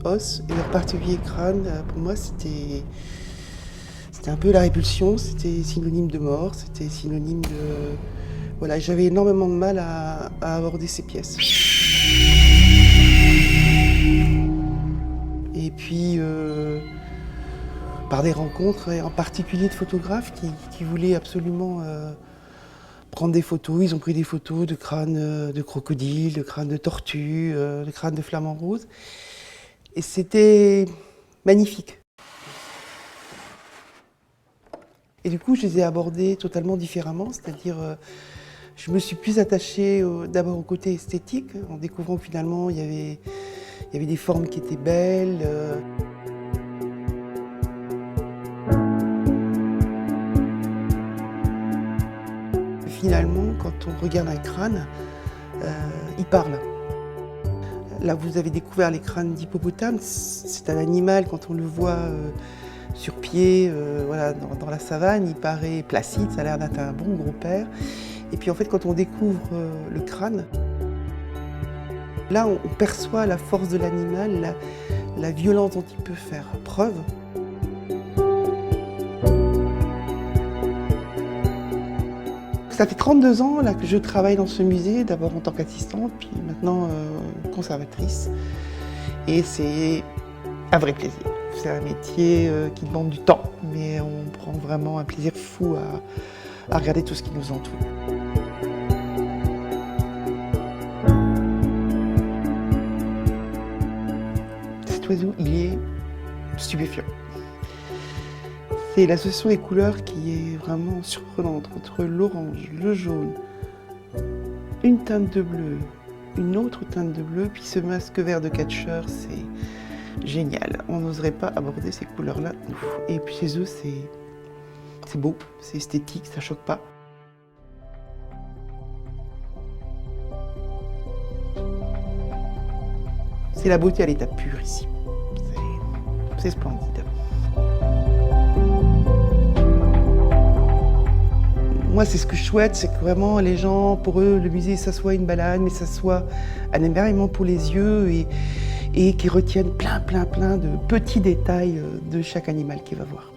os et leur particulier crâne, pour moi, c'était un peu la répulsion, c'était synonyme de mort, c'était synonyme de... Voilà, j'avais énormément de mal à aborder ces pièces. Et puis, par des rencontres, et en particulier de photographes qui voulaient absolument prendre des photos. Ils ont pris des photos de crânes de crocodiles, de crânes de tortues, de crânes de flamants roses. Et c'était magnifique. Et du coup, je les ai abordés totalement différemment, c'est-à-dire je me suis plus attachée d'abord au côté esthétique, en découvrant que finalement il y avait des formes qui étaient belles. Finalement, quand on regarde un crâne, il parle. Là, vous avez découvert les crânes d'hippopotame. C'est un animal, quand on le voit sur pied, voilà, dans la savane, il paraît placide, ça a l'air d'être un bon gros père. Et puis en fait, quand on découvre le crâne, là, on perçoit la force de l'animal, la violence dont il peut faire preuve. Ça fait 32 ans là, que je travaille dans ce musée, d'abord en tant qu'assistante, puis maintenant conservatrice. Et c'est un vrai plaisir. C'est un métier qui demande du temps, mais on prend vraiment un plaisir fou à regarder tout ce qui nous entoure. Cet oiseau, il est stupéfiant. C'est l'association des couleurs qui est vraiment surprenante, entre l'orange, le jaune, une teinte de bleu, une autre teinte de bleu, puis ce masque vert de catcheur, c'est génial. On n'oserait pas aborder ces couleurs-là, nous. Et puis chez eux, c'est beau, c'est esthétique, ça choque pas. C'est la beauté à l'état pur ici. C'est splendide. Moi, c'est ce que je souhaite, c'est que vraiment les gens, pour eux, le musée, ça soit une balade, mais ça soit un émerveillement pour les yeux et qu'ils retiennent plein de petits détails de chaque animal qu'ils va voir.